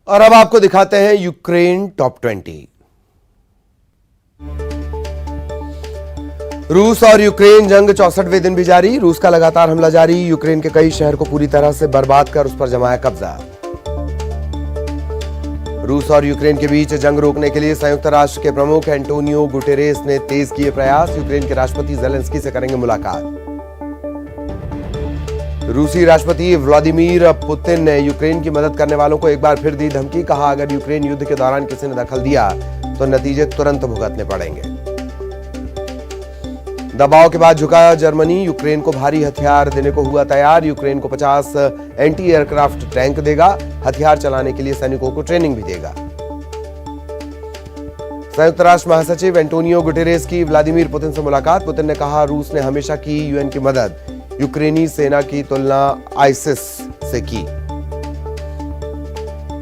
और अब आपको दिखाते हैं यूक्रेन टॉप 20। रूस और यूक्रेन जंग 64वें दिन भी जारी। रूस का लगातार हमला जारी। यूक्रेन के कई शहर को पूरी तरह से बर्बाद कर उस पर जमाया कब्जा। रूस और यूक्रेन के बीच जंग रोकने के लिए संयुक्त राष्ट्र के प्रमुख एंटोनियो गुटेरेस ने तेज किए प्रयास। यूक्रेन के राष्ट्रपति ज़ेलेंस्की से करेंगे मुलाकात। रूसी राष्ट्रपति व्लादिमीर पुतिन ने यूक्रेन की मदद करने वालों को एक बार फिर दी धमकी। कहा, अगर यूक्रेन युद्ध के दौरान किसी ने दखल दिया तो नतीजे तुरंत भुगतने पड़ेंगे। दबाव के बाद झुका जर्मनी। यूक्रेन को भारी हथियार देने को हुआ तैयार। यूक्रेन को 50 एंटी एयरक्राफ्ट टैंक देगा। हथियार चलाने के लिए सैनिकों को ट्रेनिंग भी देगा। संयुक्त राष्ट्र महासचिव एंटोनियो गुटेरेस की व्लादिमीर पुतिन से मुलाकात। पुतिन ने कहा, रूस ने हमेशा की यूएन की मदद। यूक्रेनी सेना की तुलना आईसिस से की।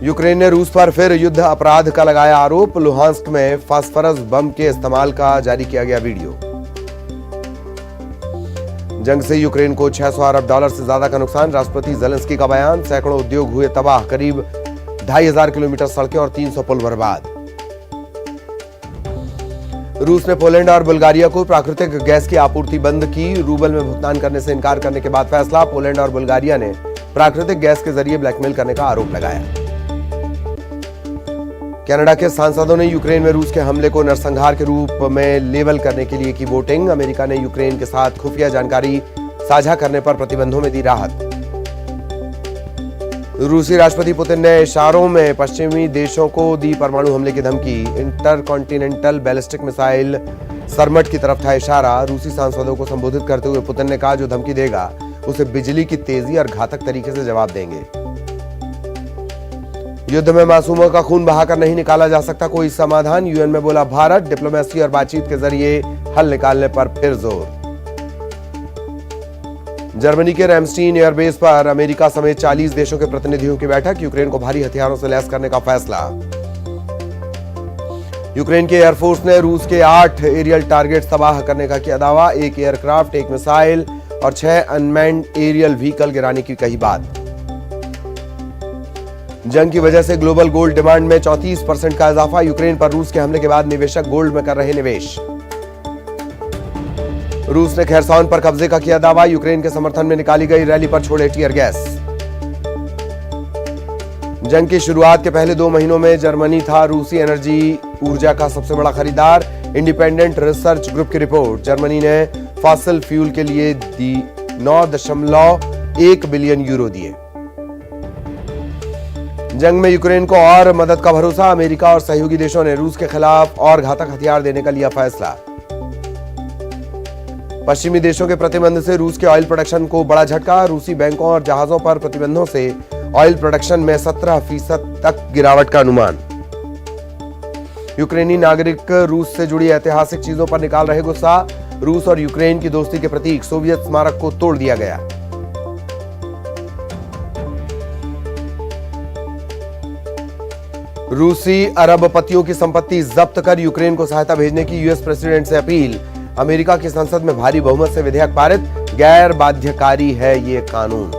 यूक्रेन ने रूस पर फिर युद्ध अपराध का लगाया आरोप। लुहांस्क में फास्फोरस बम के इस्तेमाल का जारी किया गया वीडियो। जंग से यूक्रेन को $600 अरब से ज्यादा का नुकसान। राष्ट्रपति ज़ेलेंस्की का बयान। सैकड़ों उद्योग हुए तबाह। करीब 2500 किलोमीटर सड़कें और 300 पुल बर्बाद। रूस ने पोलैंड और बुल्गारिया को प्राकृतिक गैस की आपूर्ति बंद की। रूबल में भुगतान करने से इनकार करने के बाद फैसला। पोलैंड और बुल्गारिया ने प्राकृतिक गैस के जरिए ब्लैकमेल करने का आरोप लगाया। कनाडा के सांसदों ने यूक्रेन में रूस के हमले को नरसंहार के रूप में लेबल करने के लिए की वोटिंग। अमेरिका ने यूक्रेन के साथ खुफिया जानकारी साझा करने पर प्रतिबंधों में दी राहत। रूसी राष्ट्रपति पुतिन ने इशारों में पश्चिमी देशों को दी परमाणु हमले की धमकी। इंटरकॉन्टिनेंटल बैलिस्टिक मिसाइल सरमट की तरफ था इशारा। रूसी सांसदों को संबोधित करते हुए पुतिन ने कहा, जो धमकी देगा उसे बिजली की तेजी और घातक तरीके से जवाब देंगे। युद्ध में मासूमों का खून बहाकर नहीं निकाला जा सकता कोई समाधान। यूएन में बोला भारत। डिप्लोमेसी और बातचीत के जरिए हल निकालने पर फिर जोर। जर्मनी के रैमस्टीन एयरबेस पर अमेरिका समेत 40 देशों के प्रतिनिधियों की बैठक। यूक्रेन को भारी हथियारों से लैस करने का फैसला। यूक्रेन के एयरफोर्स ने रूस के 8 एरियल टारगेट तबाह करने का किया दावा। 1 एयरक्राफ्ट, 1 मिसाइल और 6 अनमैन्ड एरियल व्हीकल गिराने की कही बात। जंग की वजह से ग्लोबल गोल्ड डिमांड में 34% का इजाफा। यूक्रेन पर रूस के हमले के बाद निवेशक गोल्ड में कर रहे निवेश। रूस ने खेरसॉन पर कब्जे का किया दावा। यूक्रेन के समर्थन में निकाली गई रैली पर छोड़े टीयर गैस। जंग की शुरुआत के पहले 2 महीनों में जर्मनी था रूसी एनर्जी ऊर्जा का सबसे बड़ा खरीदार। इंडिपेंडेंट रिसर्च ग्रुप की रिपोर्ट। जर्मनी ने फॉसिल फ्यूल के लिए दी 9.1 बिलियन यूरो दिए। जंग में यूक्रेन को और मदद का भरोसा। अमेरिका और सहयोगी देशों ने रूस के खिलाफ और घातक हथियार देने का लिया फैसला। पश्चिमी देशों के प्रतिबंध से रूस के ऑयल प्रोडक्शन को बड़ा झटका। रूसी बैंकों और जहाजों पर प्रतिबंधों से ऑयल प्रोडक्शन में 17% तक गिरावट का अनुमान। यूक्रेनी नागरिक रूस से जुड़ी ऐतिहासिक चीजों पर निकाल रहे गुस्सा। रूस और यूक्रेन की दोस्ती के प्रतीक सोवियत स्मारक को तोड़ दिया गया। रूसी अरबपतियों की संपत्ति जब्त कर यूक्रेन को सहायता भेजने की यूएस प्रेसिडेंट से अपील। अमेरिका की संसद में भारी बहुमत से विधेयक पारित। गैर बाध्यकारी है ये कानून।